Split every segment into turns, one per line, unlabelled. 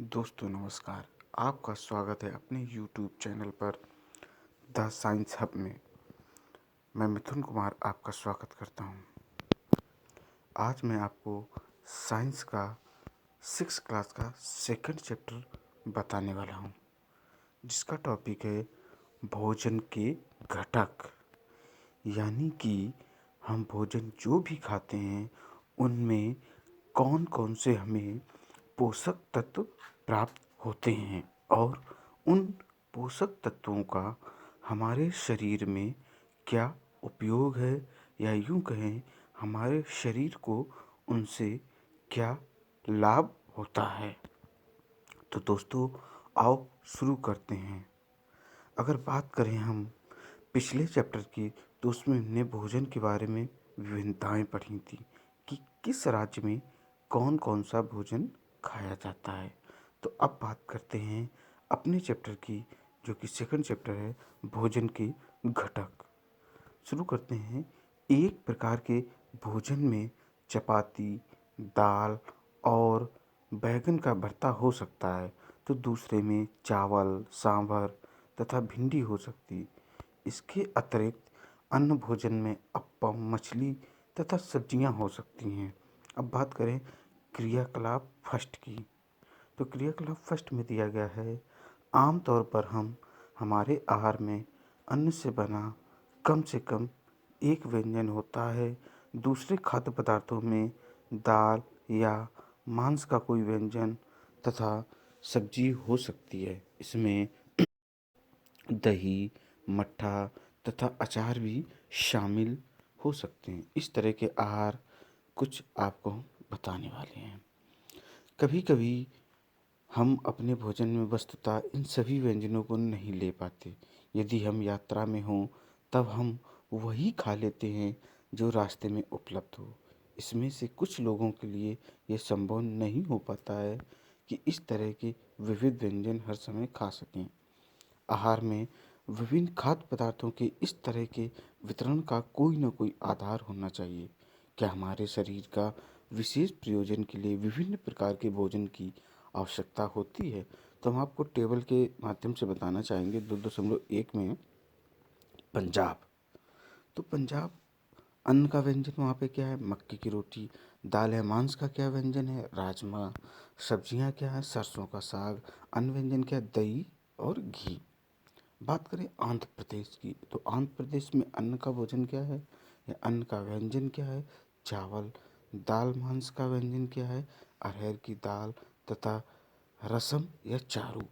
दोस्तों नमस्कार। आपका स्वागत है अपने यूट्यूब चैनल पर द साइंस हब में। मैं मिथुन कुमार आपका स्वागत करता हूं। आज मैं आपको साइंस का 6th क्लास का सेकंड चैप्टर बताने वाला हूं, जिसका टॉपिक है भोजन के घटक। यानी कि हम भोजन जो भी खाते हैं उनमें कौन कौन से हमें पोषक तत्व प्राप्त होते हैं और उन पोषक तत्वों का हमारे शरीर में क्या उपयोग है, या यूँ कहें हमारे शरीर को उनसे क्या लाभ होता है। तो दोस्तों आओ शुरू करते हैं। अगर बात करें हम पिछले चैप्टर की, तो उसमें हमने भोजन के बारे में विभिन्नताएं पढ़ी थी कि किस राज्य में कौन कौन सा भोजन खाया जाता है। तो अब बात करते हैं अपने चैप्टर की, जो कि सेकंड चैप्टर है, भोजन के घटक। शुरू करते हैं। एक प्रकार के भोजन में चपाती, दाल और बैंगन का भरता हो सकता है, तो दूसरे में चावल, सांभर तथा भिंडी हो सकती। इसके अतिरिक्त अन्य भोजन में अप्पम, मछली तथा सब्जियां हो सकती हैं। अब बात करें क्रियाकलाप फर्स्ट की, तो क्रियाकलाप फर्स्ट में दिया गया है। आमतौर पर हम हमारे आहार में अन्न से बना कम से कम एक व्यंजन होता है। दूसरे खाद्य पदार्थों में दाल या मांस का कोई व्यंजन तथा सब्जी हो सकती है। इसमें दही, मट्ठा तथा अचार भी शामिल हो सकते हैं। इस तरह के आहार कुछ आपको बताने वाले हैं। कभी कभी हम अपने भोजन में वस्तुतः इन सभी व्यंजनों को नहीं ले पाते। यदि हम यात्रा में हों तब हम वही खा लेते हैं जो रास्ते में उपलब्ध हो। इसमें से कुछ लोगों के लिए यह संभव नहीं हो पाता है कि इस तरह के विविध व्यंजन हर समय खा सकें। आहार में विभिन्न खाद्य पदार्थों के इस तरह के वितरण का कोई न कोई आधार होना चाहिए। क्या हमारे शरीर का विशेष प्रयोजन के लिए विभिन्न प्रकार के भोजन की आवश्यकता होती है? तो हम आपको टेबल के माध्यम से बताना चाहेंगे। 2.1 में पंजाब, तो पंजाब अन्न का व्यंजन वहाँ पे क्या है? मक्की की रोटी। दाल है, मांस का क्या व्यंजन है? राजमा। सब्जियाँ क्या है? सरसों का साग। अन्य व्यंजन क्या है? दही और घी। बात करें आंध्र प्रदेश की, तो आंध्र प्रदेश में अन्न का भोजन क्या है, या अन्न का व्यंजन क्या है? चावल। दाल मांस का व्यंजन क्या है? अरहर की दाल तथा रसम या चारू।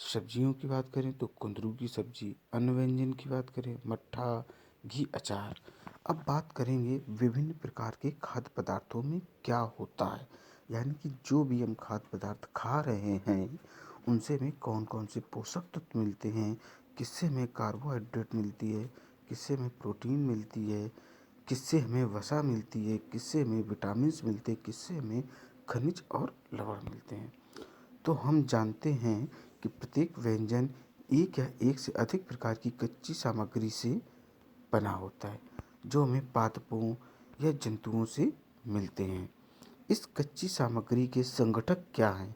सब्जियों की बात करें तो कुंदरू की सब्जी। अन्न व्यंजन की बात करें मट्ठा, घी, अचार। अब बात करेंगे विभिन्न प्रकार के खाद्य पदार्थों में क्या होता है, यानी कि जो भी हम खाद्य पदार्थ खा रहे हैं उनसे हमें कौन कौन से पोषक तत्व मिलते हैं, किससे हमें कार्बोहाइड्रेट मिलती है, किससे हमें प्रोटीन मिलती है, किससे हमें वसा मिलती है, किससे हमें विटामिन्स मिलते हैं, किससे हमें खनिज और लवण मिलते हैं। तो हम जानते हैं कि प्रत्येक व्यंजन एक या एक से अधिक प्रकार की कच्ची सामग्री से बना होता है, जो हमें पादपों या जंतुओं से मिलते हैं। इस कच्ची सामग्री के संगठक क्या हैं?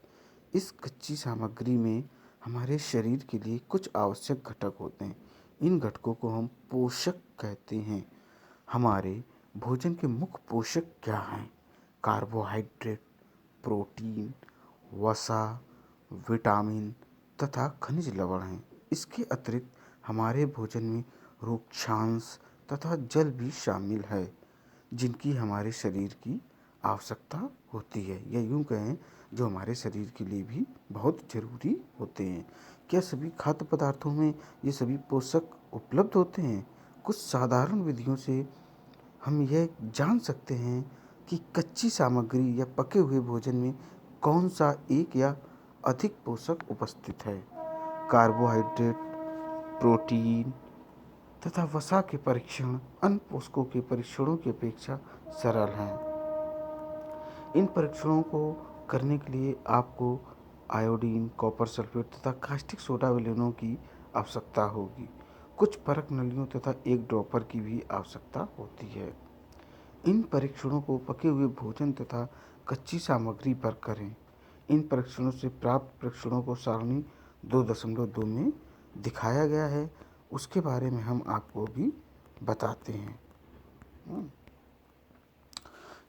इस कच्ची सामग्री में हमारे शरीर के लिए कुछ आवश्यक घटक होते हैं। इन घटकों को हम पोषक कहते हैं। हमारे भोजन के मुख्य पोषक क्या हैं? कार्बोहाइड्रेट, प्रोटीन, वसा, विटामिन तथा खनिज लवण हैं। इसके अतिरिक्त हमारे भोजन में रूक्षांश तथा जल भी शामिल है, जिनकी हमारे शरीर की आवश्यकता होती है, या यूँ कहें जो हमारे शरीर के लिए भी बहुत ज़रूरी होते हैं। क्या सभी खाद्य पदार्थों में ये सभी पोषक उपलब्ध होते हैं? कुछ साधारण विधियों से हम यह जान सकते हैं कि कच्ची सामग्री या पके हुए भोजन में कौन सा एक या अधिक पोषक उपस्थित है। कार्बोहाइड्रेट, प्रोटीन तथा वसा के परीक्षण अन्य पोषकों के परीक्षणों की अपेक्षा सरल हैं। इन परीक्षणों को करने के लिए आपको आयोडीन, कॉपर सल्फेट तथा कास्टिक सोडा विलयनों की आवश्यकता होगी। कुछ परख नलियों तथा एक ड्रॉपर की भी आवश्यकता होती है। इन परीक्षणों को पके हुए भोजन तथा कच्ची सामग्री पर करें। इन परीक्षणों से प्राप्त परीक्षणों को सारणी 2.2 में दिखाया गया है, उसके बारे में हम आपको भी बताते हैं।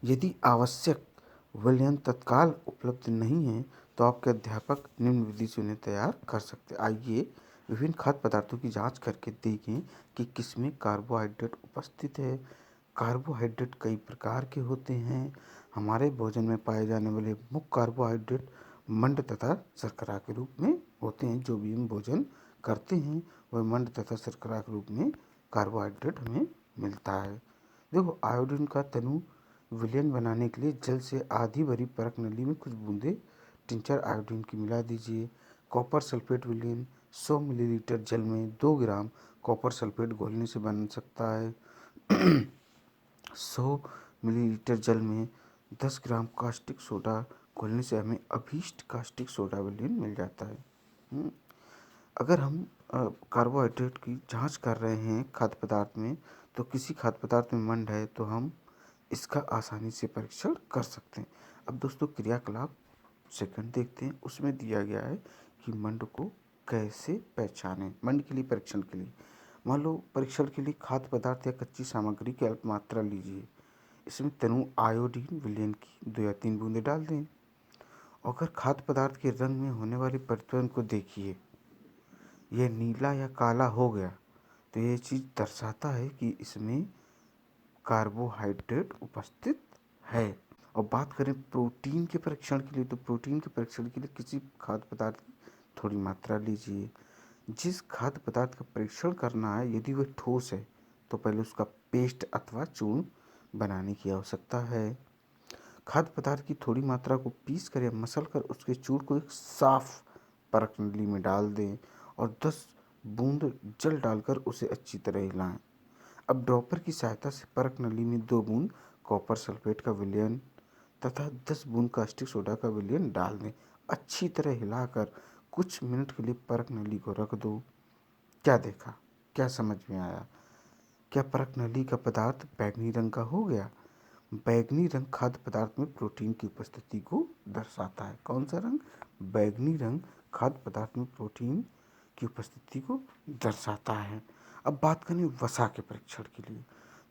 यदि आवश्यक विलयन तत्काल उपलब्ध नहीं है तो आपके अध्यापक निम्न विधि से उन्हें तैयार कर सकते हैं। आइए विभिन्न खाद्य पदार्थों की जांच करके देखें कि किसमें कार्बोहाइड्रेट उपस्थित है। कार्बोहाइड्रेट कई प्रकार के होते हैं। हमारे भोजन में पाए जाने वाले मुख्य कार्बोहाइड्रेट मंड तथा शर्करा के रूप में होते हैं। जो भी हम भोजन करते हैं वह मंड तथा शर्करा के रूप में कार्बोहाइड्रेट हमें मिलता है। देखो, आयोडीन का तनु विलयन बनाने के लिए जल से आधी भरी परख नली में कुछ बूंदे टिंचर आयोडीन की मिला दीजिए। कॉपर सल्फेट विलयन 100 मिलीलीटर जल में 2 ग्राम कॉपर सल्फेट घोलने से बन सकता है। 100 मिलीलीटर जल में 10 ग्राम कास्टिक सोडा घोलने से हमें अभीष्ट कास्टिक सोडा विलयन मिल जाता है। अगर हम कार्बोहाइड्रेट की जांच कर रहे हैं खाद्य पदार्थ में, तो किसी खाद्य पदार्थ में मंड है तो हम इसका आसानी से परीक्षण कर सकते हैं। अब दोस्तों, क्रियाकलाप सेकंड देखते हैं। उसमें दिया गया है कि मंड को कैसे पहचानें। मंड के लिए परीक्षण के लिए मान लो परीक्षण के लिए खाद्य पदार्थ या कच्ची सामग्री की अल्प मात्रा लीजिए। इसमें तनु आयोडीन विलयन की 2 या 3 बूंदें डाल दें। अगर खाद्य पदार्थ के रंग में होने वाले परिवर्तन को देखिए, यह नीला या काला हो गया तो ये चीज़ दर्शाता है कि इसमें कार्बोहाइड्रेट उपस्थित है। और बात करें प्रोटीन के परीक्षण के लिए, तो प्रोटीन के परीक्षण के लिए किसी खाद्य पदार्थ की थोड़ी मात्रा लीजिए। जिस खाद्य पदार्थ का परीक्षण करना है, यदि वह ठोस है तो पहले उसका पेस्ट अथवा चूर्ण बनाने की आवश्यकता है। खाद्य पदार्थ की थोड़ी मात्रा को पीस कर या मसल कर उसके चूर्ण को एक साफ परख नली में डाल दें और 10 बूंद जल डालकर उसे अच्छी तरह हिलाएं। अब ड्रॉपर की सहायता से परख नली में 2 बूंद कॉपर सल्फेट का विलयन तथा 10 बूंद कास्टिक सोडा का विलयन डाल दें। अच्छी तरह हिलाकर कुछ मिनट के लिए परख नली को रख दो। क्या देखा, क्या समझ में आया? क्या परख नली का पदार्थ बैंगनी रंग का हो गया? बैंगनी रंग खाद्य पदार्थ में प्रोटीन की उपस्थिति को दर्शाता है। कौन सा रंग? बैंगनी रंग खाद्य पदार्थ में प्रोटीन की उपस्थिति को दर्शाता है। अब बात करें वसा के परीक्षण के लिए,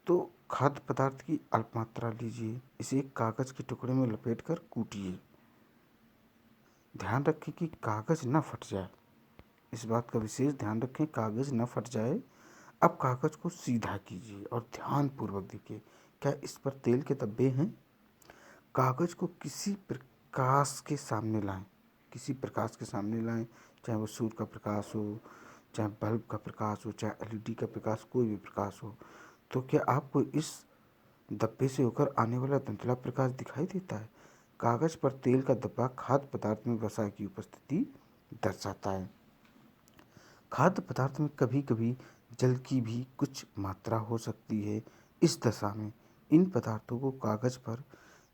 तो खाद्य पदार्थ की अल्प मात्रा लीजिए, इसे एक कागज के टुकड़े में लपेटकर कूटिए। ध्यान रखें कि कागज न फट जाए, इस बात का विशेष ध्यान रखें, कागज न फट जाए। अब कागज को सीधा कीजिए और ध्यानपूर्वक देखिए, क्या इस पर तेल के धब्बे हैं? कागज को किसी प्रकाश के सामने लाएं, किसी प्रकाश के सामने लाएं, चाहे वो सूर्य का प्रकाश हो, चाहे बल्ब का प्रकाश हो, चाहे एलईडी का प्रकाश, कोई भी प्रकाश हो। तो क्या आपको इस धब्बे से होकर आने वाला धुंधला प्रकाश दिखाई देता है? कागज पर तेल का धब्बा खाद्य पदार्थ में वसा की उपस्थिति दर्शाता है। खाद्य पदार्थ में कभी कभी जल की भी कुछ मात्रा हो सकती है। इस दशा में इन पदार्थों को कागज पर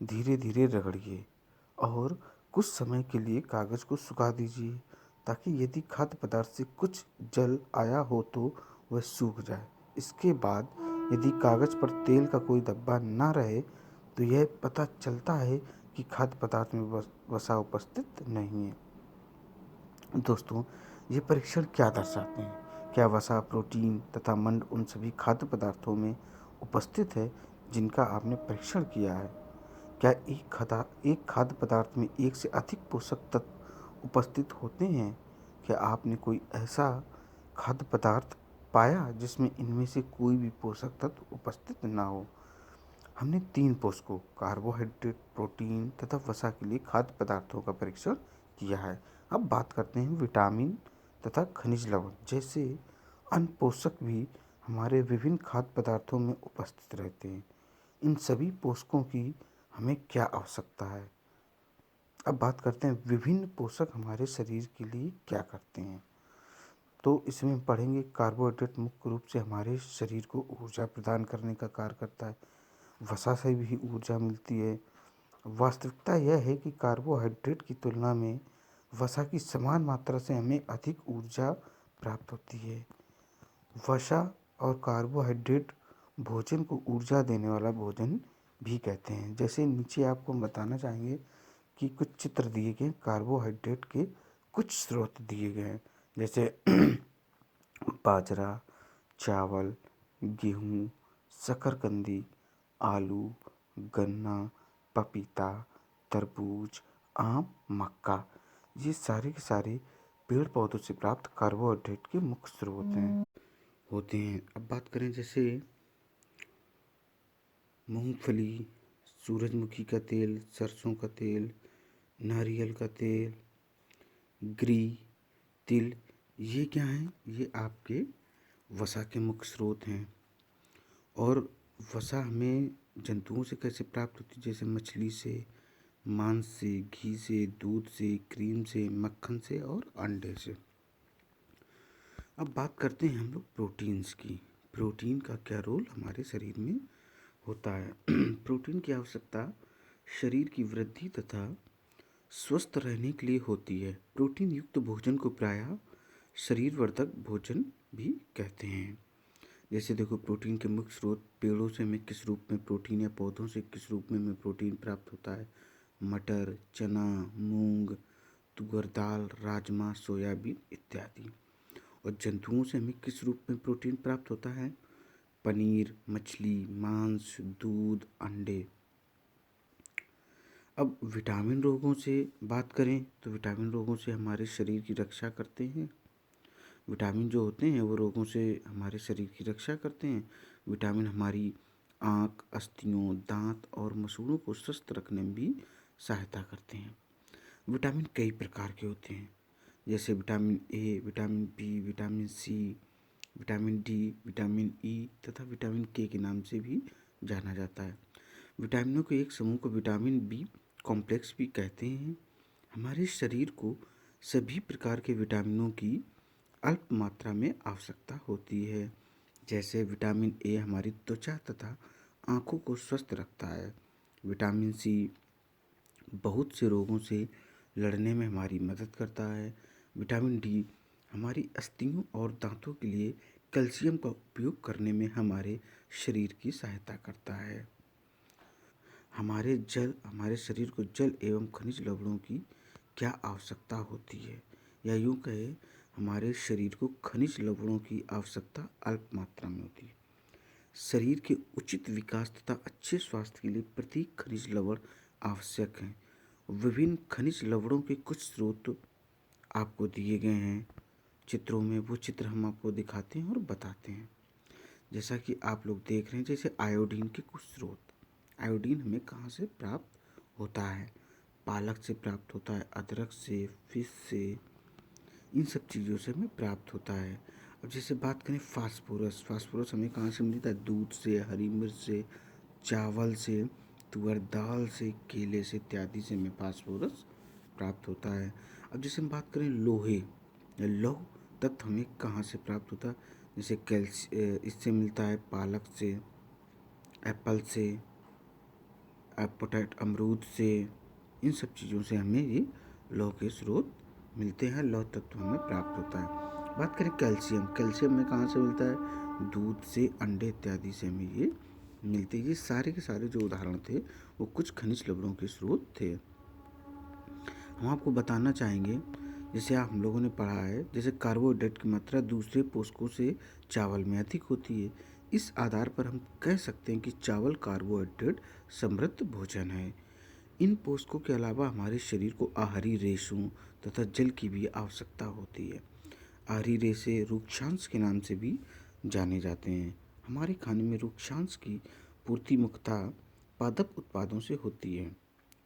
धीरे धीरे रगड़िए और कुछ समय के लिए कागज को सुखा दीजिए, ताकि यदि खाद्य पदार्थ से कुछ जल आया हो तो वह सूख जाए। इसके बाद यदि कागज पर तेल का कोई धब्बा न रहे तो यह पता चलता है कि खाद्य पदार्थ में वसा उपस्थित नहीं है। दोस्तों, ये परीक्षण क्या दर्शाते हैं? क्या वसा, प्रोटीन तथा मंड उन सभी खाद्य पदार्थों में उपस्थित है जिनका आपने परीक्षण किया है? क्या एक खाद्य पदार्थ में एक से अधिक पोषक तत्व उपस्थित होते हैं? क्या आपने कोई ऐसा खाद्य पदार्थ पाया जिसमें इनमें से कोई भी पोषक तत्व उपस्थित ना हो? हमने 3 पोषकों कार्बोहाइड्रेट, प्रोटीन तथा वसा के लिए खाद्य पदार्थों का परीक्षण किया है। अब बात करते हैं विटामिन तथा खनिज लवण जैसे अन्य पोषक भी हमारे विभिन्न खाद्य पदार्थों में उपस्थित रहते हैं। इन सभी पोषकों की हमें क्या आवश्यकता है? अब बात करते हैं विभिन्न पोषक हमारे शरीर के लिए क्या करते हैं। तो इसमें हम पढ़ेंगे कार्बोहाइड्रेट मुख्य रूप से हमारे शरीर को ऊर्जा प्रदान करने का कार्य करता है। वसा से भी ऊर्जा मिलती है। वास्तविकता यह है कि कार्बोहाइड्रेट की तुलना में वसा की समान मात्रा से हमें अधिक ऊर्जा प्राप्त होती है। वसा और कार्बोहाइड्रेट भोजन को ऊर्जा देने वाला भोजन भी कहते हैं। जैसे नीचे आपको हम बताना चाहेंगे की कुछ चित्र दिए गए हैं, कार्बोहाइड्रेट के कुछ स्रोत दिए गए हैं, जैसे बाजरा, चावल, गेहूँ, शकरकंदी, आलू, गन्ना, पपीता, तरबूज, आम, मक्का। ये सारे के सारे पेड़ पौधों से प्राप्त कार्बोहाइड्रेट के मुख्य स्रोत होते हैं। अब बात करें जैसे मूंगफली, सूरजमुखी का तेल, सरसों का तेल, नारियल का तेल, घी, तिल, ये क्या हैं? ये आपके वसा के मुख्य स्रोत हैं। और वसा हमें जंतुओं से कैसे प्राप्त होती है? जैसे मछली से, मांस से, घी से, दूध से, क्रीम से, मक्खन से और अंडे से। अब बात करते हैं हम लोग प्रोटीन्स की। प्रोटीन का क्या रोल हमारे शरीर में होता है? प्रोटीन की आवश्यकता शरीर की वृद्धि तथा स्वस्थ रहने के लिए होती है। प्रोटीन युक्त भोजन को प्रायः शरीरवर्धक भोजन भी कहते हैं। जैसे देखो, प्रोटीन के मुख्य स्रोत पेड़ों से हमें किस रूप में प्रोटीन या पौधों से किस रूप में हमें प्रोटीन प्राप्त होता है? मटर, चना, मूंग, तुअर दाल, राजमा, सोयाबीन इत्यादि। और जंतुओं से हमें किस रूप में प्रोटीन प्राप्त होता है? पनीर, मछली, मांस, दूध, अंडे। अब विटामिन रोगों से बात करें तो विटामिन रोगों से हमारे शरीर की रक्षा करते हैं। विटामिन जो होते हैं वो रोगों से हमारे शरीर की रक्षा करते हैं। विटामिन हमारी आँख, अस्थियों, दांत और मसूड़ों को स्वस्थ रखने में भी सहायता करते हैं। विटामिन कई प्रकार के होते हैं, जैसे vitamin A, vitamin B, vitamin C, vitamin D, vitamin E तथा विटामिन के नाम से भी जाना जाता है। विटामिनों के एक समूह को विटामिन बी कॉम्प्लेक्स भी कहते हैं। हमारे शरीर को सभी प्रकार के विटामिनों की अल्प मात्रा में आवश्यकता होती है। जैसे विटामिन ए हमारी त्वचा तथा आँखों को स्वस्थ रखता है। विटामिन सी बहुत से रोगों से लड़ने में हमारी मदद करता है। विटामिन डी हमारी अस्थियों और दांतों के लिए कैल्शियम का उपयोग करने में हमारे शरीर की सहायता करता है। हमारे शरीर को जल एवं खनिज लवणों की क्या आवश्यकता होती है? या यूँ कहे, हमारे शरीर को खनिज लवणों की आवश्यकता अल्प मात्रा में होती है। शरीर के उचित विकास तथा अच्छे स्वास्थ्य के लिए प्रत्येक खनिज लवण आवश्यक हैं। विभिन्न खनिज लवणों के कुछ स्रोत आपको दिए गए हैं चित्रों में। वो चित्र हम आपको दिखाते हैं और बताते हैं। जैसा कि आप लोग देख रहे हैं, जैसे आयोडीन के कुछ स्रोत। आयोडीन हमें कहाँ से प्राप्त होता है? पालक से प्राप्त होता है, अदरक से, फिश से, इन सब चीज़ों से हमें प्राप्त होता है। अब जैसे बात करें फास्फोरस, फास्फोरस हमें कहाँ से मिलता है? दूध से, हरी मिर्च से, चावल से, तुअर दाल से, केले से इत्यादि से हमें फास्फोरस प्राप्त होता है। अब जैसे हम बात करें लोहे या लौह तत्व हमें कहाँ से प्राप्त होता है? जैसे इससे मिलता है पालक से, एप्पल से, अमरूद से, इन सब चीज़ों से हमें ये लौह के स्रोत मिलते हैं, लौह तत्व हमें प्राप्त होता है। बात करें कैल्शियम, कैल्शियम में कहाँ से मिलता है? दूध से, अंडे इत्यादि से हमें ये मिलते हैं। ये सारे के सारे जो उदाहरण थे वो कुछ खनिज लवणों के स्रोत थे। हम आपको बताना चाहेंगे, जैसे हम लोगों ने पढ़ा है, जैसे कार्बोहाइड्रेट की मात्रा दूसरे पोषकों से चावल में अधिक होती है। इस आधार पर हम कह सकते हैं कि चावल कार्बोहाइड्रेट समृद्ध भोजन है। इन पोषकों के अलावा हमारे शरीर को आहारी रेशों तथा जल की भी आवश्यकता होती है। आहारी रेशे रूक्षांश के नाम से भी जाने जाते हैं। हमारे खाने में रूक्षांश की पूर्ति मुख्यतः पादप उत्पादों से होती है।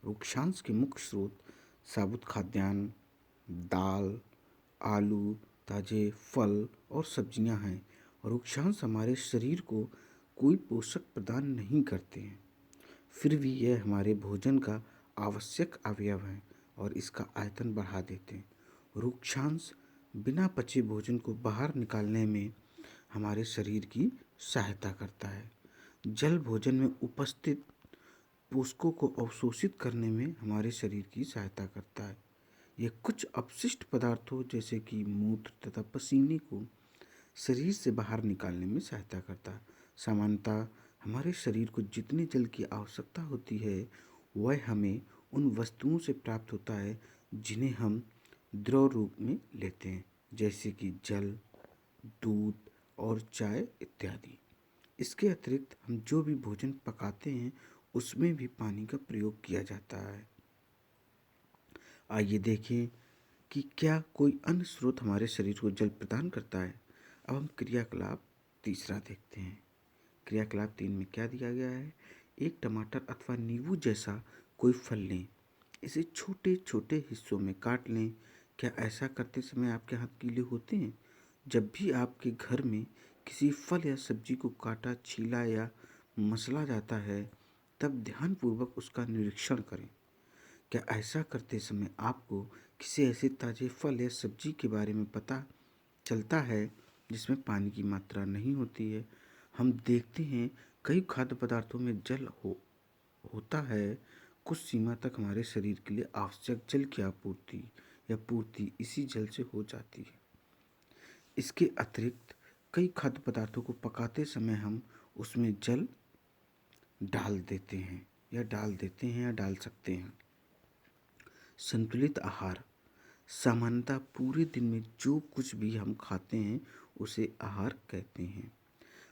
रूक्षांश के मुख्य स्रोत साबुत खाद्यान्न, दाल, आलू, ताजे फल और सब्जियां हैं। रूक्षांश हमारे शरीर को कोई पोषक प्रदान नहीं करते हैं, फिर भी यह हमारे भोजन का आवश्यक अवयव है और इसका आयतन बढ़ा देते हैं। रूक्षांश बिना पचे भोजन को बाहर निकालने में हमारे शरीर की सहायता करता है। जल भोजन में उपस्थित पोषकों को अवशोषित करने में हमारे शरीर की सहायता करता है। यह कुछ अपशिष्ट पदार्थों जैसे कि मूत्र तथा पसीने को शरीर से बाहर निकालने में सहायता करता है। सामान्यतः हमारे शरीर को जितने जल की आवश्यकता होती है वह हमें उन वस्तुओं से प्राप्त होता है जिन्हें हम द्रव रूप में लेते हैं, जैसे कि जल, दूध और चाय इत्यादि। इसके अतिरिक्त हम जो भी भोजन पकाते हैं उसमें भी पानी का प्रयोग किया जाता है। आइए देखें कि क्या कोई अन्य स्रोत हमारे शरीर को जल प्रदान करता है। अब हम क्रियाकलाप तीसरा देखते हैं। क्रियाकलाप 3 में क्या दिया गया है? एक टमाटर अथवा नींबू जैसा कोई फल लें, इसे छोटे छोटे हिस्सों में काट लें। क्या ऐसा करते समय आपके हाथ गीले होते हैं? जब भी आपके घर में किसी फल या सब्जी को काटा, छीला या मसला जाता है, तब ध्यानपूर्वक उसका निरीक्षण करें। क्या ऐसा करते समय आपको किसी ऐसे ताज़े फल या सब्जी के बारे में पता चलता है जिसमें पानी की मात्रा नहीं होती है? हम देखते हैं कई खाद्य पदार्थों में जल होता है। कुछ सीमा तक हमारे शरीर के लिए आवश्यक जल की आपूर्ति या पूर्ति इसी जल से हो जाती है। इसके अतिरिक्त कई खाद्य पदार्थों को पकाते समय हम उसमें जल डाल देते हैं या डाल सकते हैं। संतुलित आहार सामान्यतः पूरे दिन में जो कुछ भी हम खाते हैं उसे आहार कहते हैं।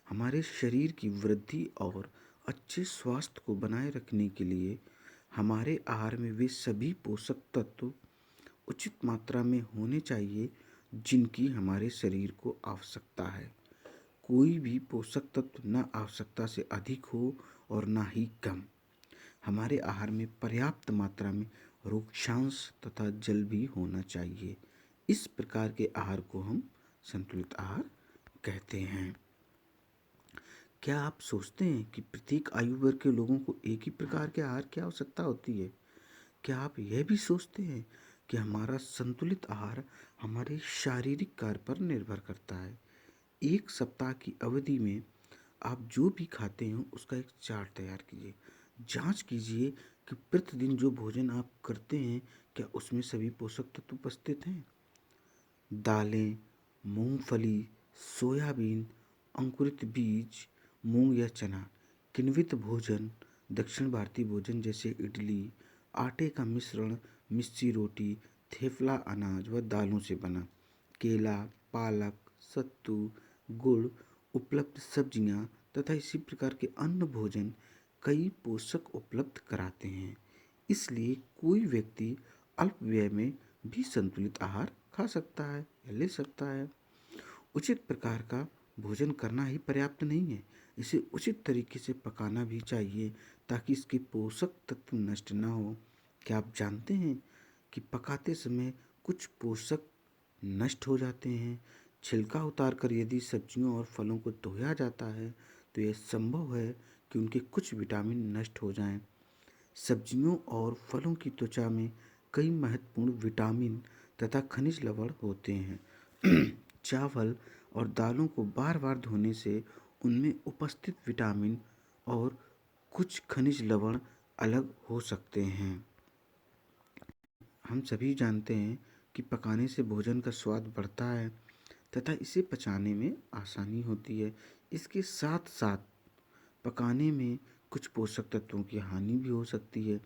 हमारे शरीर की वृद्धि और अच्छे स्वास्थ्य को बनाए रखने के लिए हमारे आहार में वे सभी पोषक तत्व उचित मात्रा में होने चाहिए जिनकी हमारे शरीर को आवश्यकता है। कोई भी पोषक तत्व न आवश्यकता से अधिक हो और ना ही कम। हमारे आहार में पर्याप्त मात्रा में रोगशांस तथा जल भी होना चाहिए। इस प्रकार के आहार को हम संतुलित आहार कहते हैं। क्या आप सोचते हैं कि प्रत्येक आयु वर्ग के लोगों को एक ही प्रकार के आहार की आवश्यकता होती है? क्या आप यह भी सोचते हैं कि हमारा संतुलित आहार हमारे शारीरिक कार्य पर निर्भर करता है? एक सप्ताह की अवधि में आप जो भी खाते हो उसका एक चार्ट तैयार कीजिए। जांच कीजिए कि प्रतिदिन जो भोजन आप करते हैं क्या उसमें सभी पोषक तत्व उपस्थित हैं। दालें, मूंगफली, सोयाबीन, अंकुरित बीज, मूंग या चना, किण्वित भोजन, दक्षिण भारतीय भोजन जैसे इडली, आटे का मिश्रण, मिस्सी रोटी, थेपला अनाज व दालों से बना, केला, पालक, सत्तू, गुड़, उपलब्ध सब्जियां तथा इसी प्रकार के अन्य भोजन कई पोषक उपलब्ध कराते हैं। इसलिए कोई व्यक्ति अल्प व्यय में भी संतुलित आहार खा सकता है या ले सकता है। उचित प्रकार का भोजन करना ही पर्याप्त नहीं है, इसे उचित तरीके से पकाना भी चाहिए ताकि इसके पोषक तत्व नष्ट ना हो। क्या आप जानते हैं कि पकाते समय कुछ पोषक नष्ट हो जाते हैं? छिलका उतारकर यदि सब्जियों और फलों को धोया जाता है तो यह संभव है कि उनके कुछ विटामिन नष्ट हो जाएं। सब्जियों और फलों की त्वचा में कई महत्वपूर्ण विटामिन तथा खनिज लवण होते हैं। चावल और दालों को बार बार धोने से उनमें उपस्थित विटामिन और कुछ खनिज लवण अलग हो सकते हैं। हम सभी जानते हैं कि पकाने से भोजन का स्वाद बढ़ता है तथा इसे पचाने में आसानी होती है। इसके साथ साथ पकाने में कुछ पोषक तत्वों की हानि भी हो सकती है।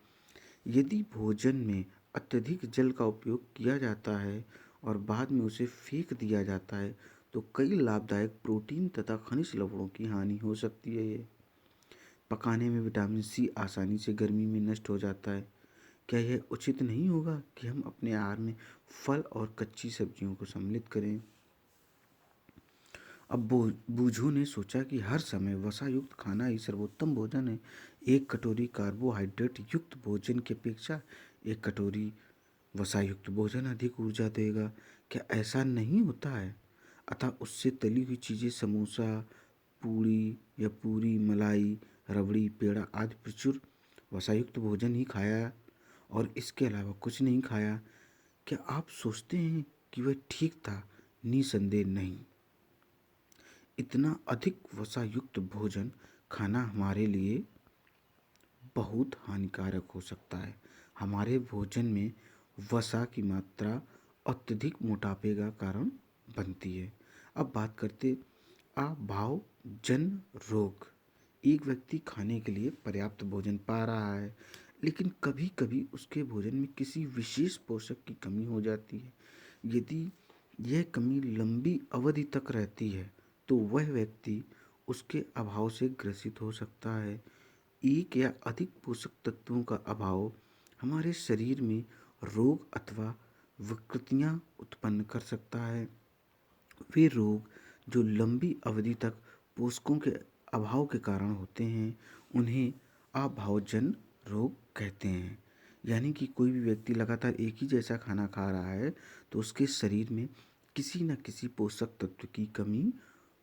यदि भोजन में अत्यधिक जल का उपयोग किया जाता है और बाद में उसे फेंक दिया जाता है तो कई लाभदायक प्रोटीन तथा खनिज लवणों की हानि हो सकती है। पकाने में विटामिन सी आसानी से गर्मी में नष्ट हो जाता है। क्या यह उचित नहीं होगा कि हम अपने आहार में फल और कच्ची सब्जियों को सम्मिलित करें? अब बूझों ने सोचा कि हर समय वसा युक्त खाना ही सर्वोत्तम भोजन है। एक कटोरी कार्बोहाइड्रेट युक्त भोजन की अपेक्षा एक कटोरी वसा युक्त भोजन अधिक ऊर्जा देगा। क्या ऐसा नहीं होता है? अतः उससे तली हुई चीज़ें, समोसा, पूरी, मलाई, रबड़ी, पेड़ा आदि प्रचुर वसायुक्त भोजन ही खाया और इसके अलावा कुछ नहीं खाया। क्या आप सोचते हैं कि वह ठीक था? निसंदेह नहीं। इतना अधिक वसा युक्त भोजन खाना हमारे लिए बहुत हानिकारक हो सकता है। हमारे भोजन में वसा की मात्रा अत्यधिक मोटापे का कारण बनती है। अब बात करते अभावजन्य रोग। एक व्यक्ति खाने के लिए पर्याप्त भोजन पा रहा है लेकिन कभी कभी उसके भोजन में किसी विशेष पोषक की कमी हो जाती है। यदि यह कमी लंबी अवधि तक रहती है तो वह व्यक्ति उसके अभाव से ग्रसित हो सकता है। एक या अधिक पोषक तत्वों का अभाव हमारे शरीर में रोग अथवा विकृतियां उत्पन्न कर सकता है। वे रोग जो लंबी अवधि तक पोषकों के अभाव के कारण होते हैं उन्हें अभावजन रोग कहते हैं। यानी कि कोई भी व्यक्ति लगातार एक ही जैसा खाना खा रहा है तो उसके शरीर में किसी न किसी पोषक तत्व की कमी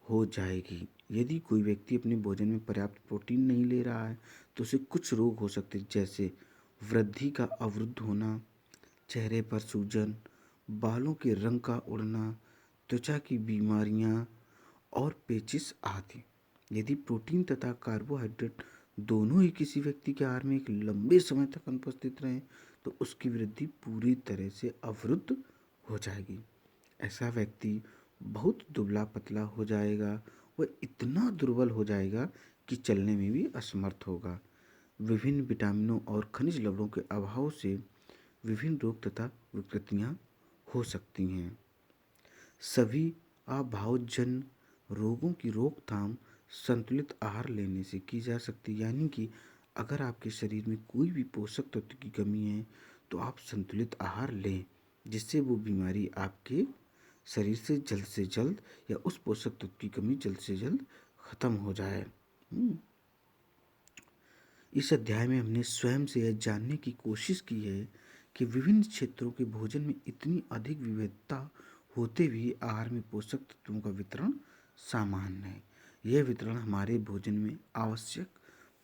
हो जाएगी। यदि कोई व्यक्ति अपने भोजन में पर्याप्त प्रोटीन नहीं ले रहा है तो उसे कुछ रोग हो सकते हैं, जैसे वृद्धि का अवरुद्ध होना, चेहरे पर सूजन, बालों के रंग का उड़ना, त्वचा की बीमारियां और पेचिश आदि। यदि प्रोटीन तथा कार्बोहाइड्रेट दोनों ही किसी व्यक्ति के आहार में एक लंबे समय तक अनुपस्थित रहें तो उसकी वृद्धि पूरी तरह से अवरुद्ध हो जाएगी। ऐसा व्यक्ति बहुत दुबला पतला हो जाएगा। वह इतना दुर्बल हो जाएगा कि चलने में भी असमर्थ होगा। विभिन्न विटामिनों और खनिज लवणों के अभाव से विभिन्न रोग तथा विकृतियां हो सकती हैं। सभी आभावजन रोगों की रोकथाम संतुलित आहार लेने से की जा सकती है। यानी कि अगर आपके शरीर में कोई भी पोषक तत्व की कमी है तो आप संतुलित आहार लें, जिससे वो बीमारी आपके शरीर से जल्द या उस पोषक तत्व की कमी जल्द से जल्द खत्म हो जाए। इस अध्याय में हमने स्वयं से यह जानने की कोशिश की है कि विभिन्न क्षेत्रों के भोजन में इतनी अधिक विविधता होते हुए आहार में पोषक तत्वों का वितरण सामान्य है। यह वितरण हमारे भोजन में आवश्यक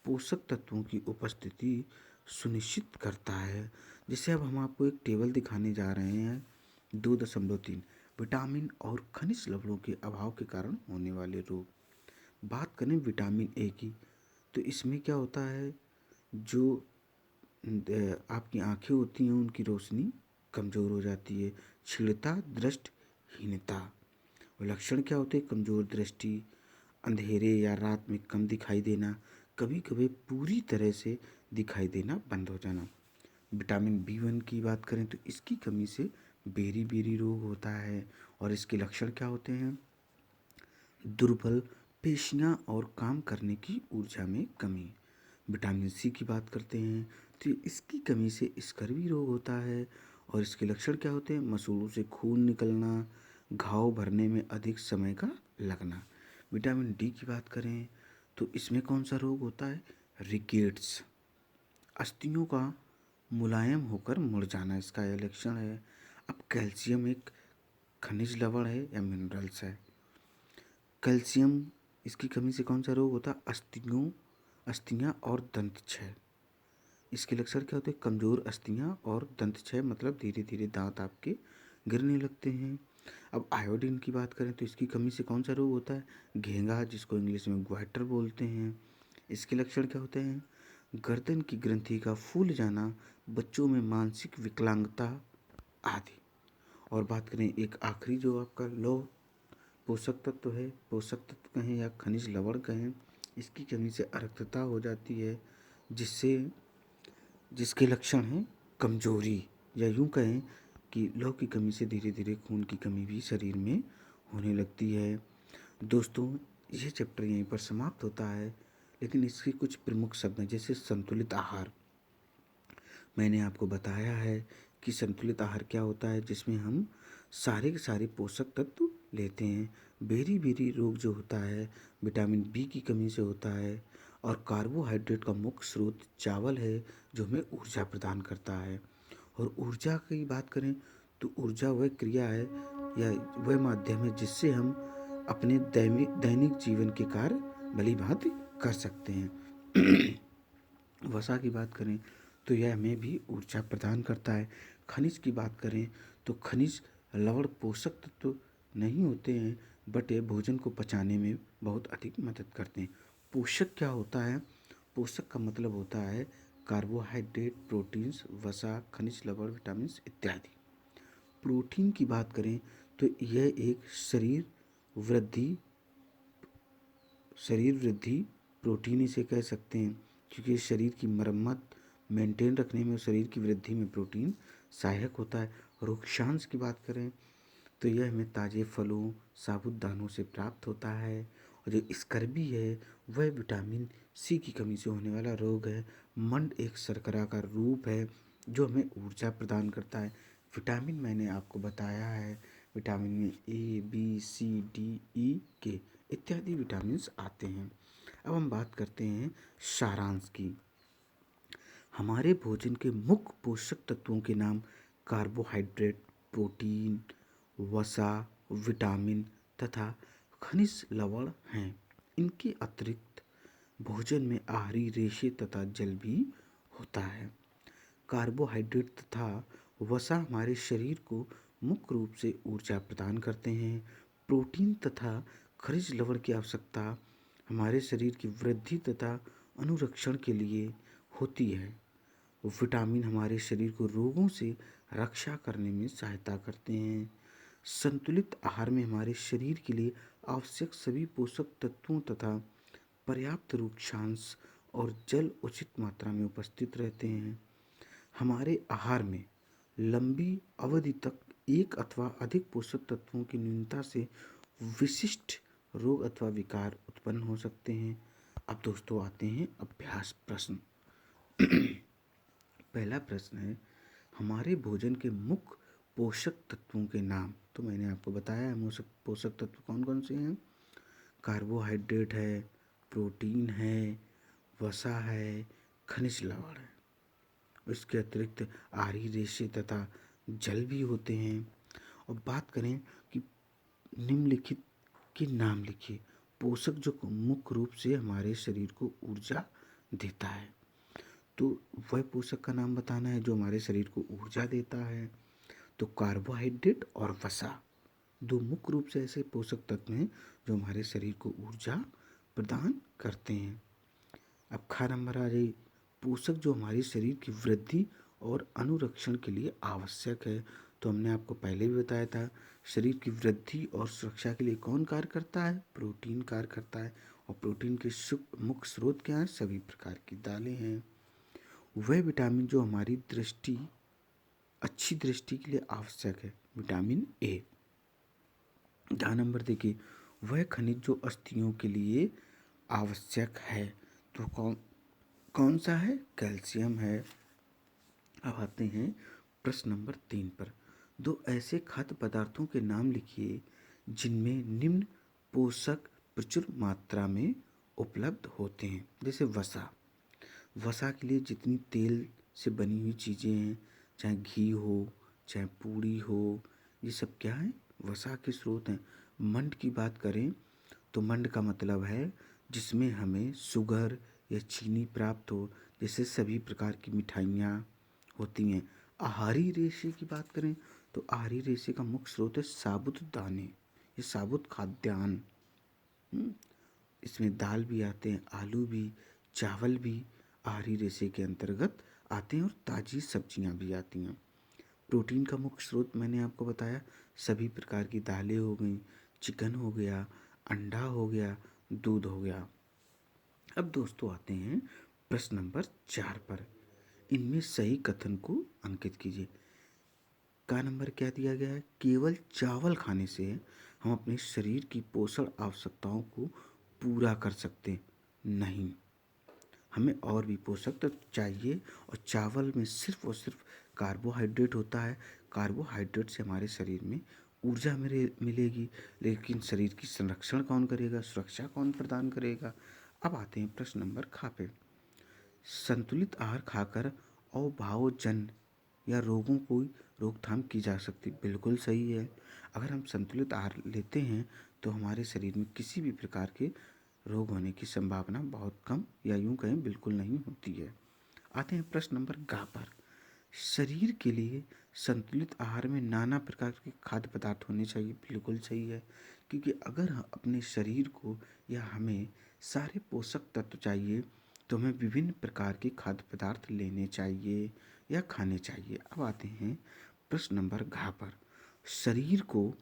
पोषक तत्वों की उपस्थिति सुनिश्चित करता है। जैसे अब हम आपको एक टेबल दिखाने जा रहे हैं। 2.3 विटामिन और खनिज लवणों के अभाव के कारण होने वाले रोग। बात करें विटामिन ए की तो इसमें क्या होता है, जो आपकी आंखें होती हैं उनकी रोशनी कमज़ोर हो जाती है। क्षीणता, दृष्टिहीनता। और लक्षण क्या होते हैं, कमज़ोर दृष्टि, अंधेरे या रात में कम दिखाई देना, कभी कभी पूरी तरह से दिखाई देना बंद हो जाना। विटामिन B1 की बात करें तो इसकी कमी से बेरी बेरी रोग होता है। और इसके लक्षण क्या होते हैं, दुर्बल पेशियां और काम करने की ऊर्जा में कमी। विटामिन सी की बात करते हैं तो इसकी कमी से स्कर्वी रोग होता है। और इसके लक्षण क्या होते हैं, मसूड़ों से खून निकलना, घाव भरने में अधिक समय का लगना। विटामिन डी की बात करें तो इसमें कौन सा रोग होता है, रिकेट्स, अस्थियों का मुलायम होकर मुड़ जाना, इसका यह लक्षण है। अब कैल्शियम एक खनिज लवण है या मिनरल्स है। कैल्शियम इसकी कमी से कौन सा रोग होता है, अस्थियाँ और दंत क्षय। इसके लक्षण क्या होते हैं, कमज़ोर अस्थियाँ और दंत क्षय, मतलब धीरे धीरे दांत आपके गिरने लगते हैं। अब आयोडीन की बात करें तो इसकी कमी से कौन सा रोग होता है, घेंगा, जिसको इंग्लिश में ग्वाइटर बोलते हैं। इसके लक्षण क्या होते हैं, गर्दन की ग्रंथि का फूल जाना, बच्चों में मानसिक विकलांगता आदि। और बात करें एक आखिरी जो आपका लो पोषक तत्व है, पोषक तत्व कहें या खनिज लवण कहें, इसकी कमी से अरक्तता हो जाती है, जिसके लक्षण हैं कमजोरी, या यूं कहें कि लौ की कमी से धीरे धीरे खून की कमी भी शरीर में होने लगती है। दोस्तों, यह चैप्टर यहीं पर समाप्त होता है, लेकिन इसके कुछ प्रमुख शब्द हैं, जैसे संतुलित आहार। मैंने आपको बताया है कि संतुलित आहार क्या होता है, जिसमें हम सारे के सारे पोषक तत्व लेते हैं। बेरी बेरी रोग जो होता है विटामिन बी की कमी से होता है। और कार्बोहाइड्रेट का मुख्य स्रोत चावल है जो हमें ऊर्जा प्रदान करता है। और ऊर्जा की बात करें तो ऊर्जा वह क्रिया है या वह माध्यम है जिससे हम अपने दैनिक जीवन के कार्य भली भांति कर सकते हैं। वसा की बात करें तो यह हमें भी ऊर्जा प्रदान करता है। खनिज की बात करें तो खनिज लवण पोषक तत्व नहीं होते हैं, बट ये भोजन को पचाने में बहुत अधिक मदद करते हैं। पोषक क्या होता है, पोषक का मतलब होता है कार्बोहाइड्रेट, प्रोटीन्स, वसा, खनिज लवण, विटामिन इत्यादि। प्रोटीन की बात करें तो यह एक शरीर वृद्धि प्रोटीन इसे कह सकते हैं, क्योंकि शरीर की मरम्मत, मेंटेन रखने में और शरीर की वृद्धि में प्रोटीन सहायक होता है। रोगांश की बात करें तो यह हमें ताजे फलों, साबुत दानों से प्राप्त होता है। और जो स्कर्वी है वह विटामिन सी की कमी से होने वाला रोग है। मंड एक शर्करा का रूप है जो हमें ऊर्जा प्रदान करता है। विटामिन मैंने आपको बताया है, विटामिन में ए, बी, सी, डी, ई, के इत्यादि विटामिन आते हैं। अब हम बात करते हैं सारांश की। हमारे भोजन के मुख्य पोषक तत्वों के नाम कार्बोहाइड्रेट, प्रोटीन, वसा, विटामिन तथा खनिज लवण हैं। इनके अतिरिक्त भोजन में आहारी रेशे तथा जल भी होता है। कार्बोहाइड्रेट तथा वसा हमारे शरीर को मुख्य रूप से ऊर्जा प्रदान करते हैं। प्रोटीन तथा खनिज लवण की आवश्यकता हमारे शरीर की वृद्धि तथा अनुरक्षण के लिए होती है। विटामिन हमारे शरीर को रोगों से रक्षा करने में सहायता करते हैं। संतुलित आहार में हमारे शरीर के लिए आवश्यक सभी पोषक तत्वों तथा पर्याप्त रूक्षांश और जल उचित मात्रा में उपस्थित रहते हैं। हमारे आहार में लंबी अवधि तक एक अथवा अधिक पोषक तत्वों की न्यूनता से विशिष्ट रोग अथवा विकार उत्पन्न हो सकते हैं। अब दोस्तों आते हैं अभ्यास प्रश्न। पहला प्रश्न है, हमारे भोजन के मुख्य पोषक तत्वों के नाम। तो मैंने आपको बताया है पोषक तत्व कौन कौन से हैं। कार्बोहाइड्रेट है, प्रोटीन है, वसा है, खनिज लवण है। इसके अतिरिक्त आहारी रेशे तथा जल भी होते हैं। और बात करें कि निम्नलिखित के नाम लिखिए पोषक जो मुख्य रूप से हमारे शरीर को ऊर्जा देता है। तो वह पोषक का नाम बताना है जो हमारे शरीर को ऊर्जा देता है। तो कार्बोहाइड्रेट और वसा दो मुख्य रूप से ऐसे पोषक तत्व हैं जो हमारे शरीर को ऊर्जा प्रदान करते हैं। अब ख नंबर आ जाए, पोषक जो हमारे शरीर की वृद्धि और अनुरक्षण के लिए आवश्यक है। तो हमने आपको पहले भी बताया था, शरीर की वृद्धि और सुरक्षा के लिए कौन कार्य करता है? प्रोटीन कार्य करता है। और प्रोटीन के मुख्य स्रोत क्या हैं? सभी प्रकार की दालें हैं। वह विटामिन जो हमारी अच्छी दृष्टि के लिए आवश्यक है, विटामिन ए। ध्यान नंबर देखिए, वह खनिज जो अस्थियों के लिए आवश्यक है। तो कौन कौन सा है? कैल्शियम है। अब आते हैं प्रश्न नंबर 3 पर। दो ऐसे खाद्य पदार्थों के नाम लिखिए जिनमें निम्न पोषक प्रचुर मात्रा में उपलब्ध होते हैं। जैसे वसा। वसा के लिए जितनी तेल से बनी हुई चीज़ें हैं, चाहे घी हो, चाहे पूड़ी हो, ये सब क्या है? वसा के स्रोत हैं। मंड की बात करें तो मंड का मतलब है जिसमें हमें शुगर या चीनी प्राप्त हो, जैसे सभी प्रकार की मिठाइयाँ होती हैं। आहारी रेशे की बात करें तो आहारी रेशे का मुख्य स्रोत है साबुत दाने, ये साबुत खाद्यान्न। इसमें दाल भी आते हैं, आलू भी, चावल भी आहारी रेशे के अंतर्गत आते हैं और ताज़ी सब्जियां भी आती हैं। प्रोटीन का मुख्य स्रोत मैंने आपको बताया, सभी प्रकार की दालें हो गई, चिकन हो गया, अंडा हो गया, दूध हो गया। अब दोस्तों आते हैं प्रश्न नंबर 4 पर। इनमें सही कथन को अंकित कीजिए। का नंबर क्या दिया गया है? केवल चावल खाने से हम अपने शरीर की पोषण आवश्यकताओं को पूरा कर सकते नहीं, हमें और भी पोषक तत्व चाहिए। और चावल में सिर्फ और सिर्फ कार्बोहाइड्रेट होता है। कार्बोहाइड्रेट से हमारे शरीर में ऊर्जा मिलेगी, लेकिन शरीर की संरक्षण कौन करेगा, सुरक्षा कौन प्रदान करेगा? अब आते हैं प्रश्न नंबर ख पे। संतुलित आहार खाकर अभावजन या रोगों को रोकथाम की जा सकती। बिल्कुल सही है। अगर हम संतुलित आहार लेते हैं तो हमारे शरीर में किसी भी प्रकार के रोग होने की संभावना बहुत कम या यूं कहें बिल्कुल नहीं होती है। आते हैं प्रश्न नंबर ग पर। शरीर के लिए संतुलित आहार में नाना प्रकार के खाद्य पदार्थ होने चाहिए। बिल्कुल सही है, क्योंकि अगर हम अपने शरीर को या हमें सारे पोषक तत्व चाहिए तो हमें विभिन्न प्रकार के खाद्य पदार्थ लेने चाहिए या खाने चाहिए। अब आते हैं प्रश्न नंबर घ पर। शरीर को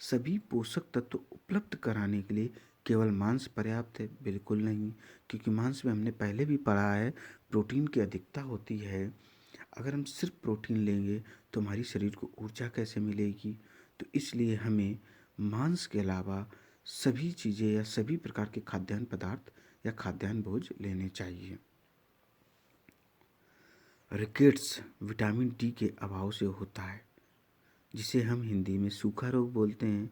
सभी पोषक तत्व उपलब्ध कराने के लिए केवल मांस पर्याप्त है? बिल्कुल नहीं, क्योंकि मांस में हमने पहले भी पढ़ा है प्रोटीन की अधिकता होती है। अगर हम सिर्फ प्रोटीन लेंगे तो हमारी शरीर को ऊर्जा कैसे मिलेगी? तो इसलिए हमें मांस के अलावा सभी चीज़ें या सभी प्रकार के खाद्यान्न पदार्थ या खाद्यान्न भोज लेने चाहिए। रिकेट्स विटामिन डी के अभाव से होता है, जिसे हम हिंदी में सूखा रोग बोलते हैं।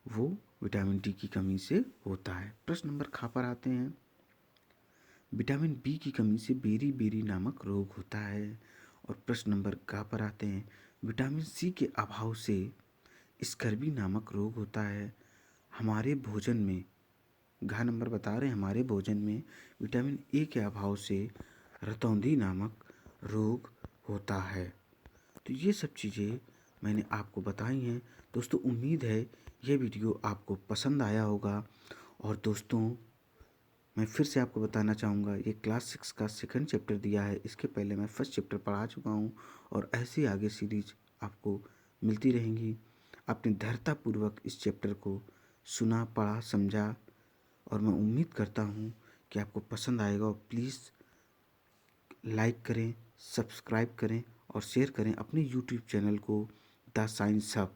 वो विटामिन डी की कमी से होता है। प्रश्न नंबर ख पर आते हैं। विटामिन बी की कमी से बेरी बेरी नामक रोग होता है। और प्रश्न नंबर ग पर आते हैं। विटामिन सी के अभाव से स्कर्वी नामक रोग होता है। हमारे भोजन में घ नंबर बता रहे हैं, हमारे भोजन में विटामिन ए के अभाव से रतौंधी नामक रोग होता है। तो ये सब चीज़ें मैंने आपको बताई हैं। दोस्तों, उम्मीद है ये वीडियो आपको पसंद आया होगा। और दोस्तों, मैं फिर से आपको बताना चाहूँगा, ये क्लास 6 का सेकंड चैप्टर दिया है। इसके पहले मैं फर्स्ट चैप्टर पढ़ा चुका हूँ और ऐसे आगे सीरीज आपको मिलती रहेंगी। आपने धैर्यतापूर्वक इस चैप्टर को सुना, पढ़ा, समझा और मैं उम्मीद करता हूँ कि आपको पसंद आएगा। और प्लीज़ लाइक करें, सब्सक्राइब करें और शेयर करें अपने यूट्यूब चैनल को द साइंस हब।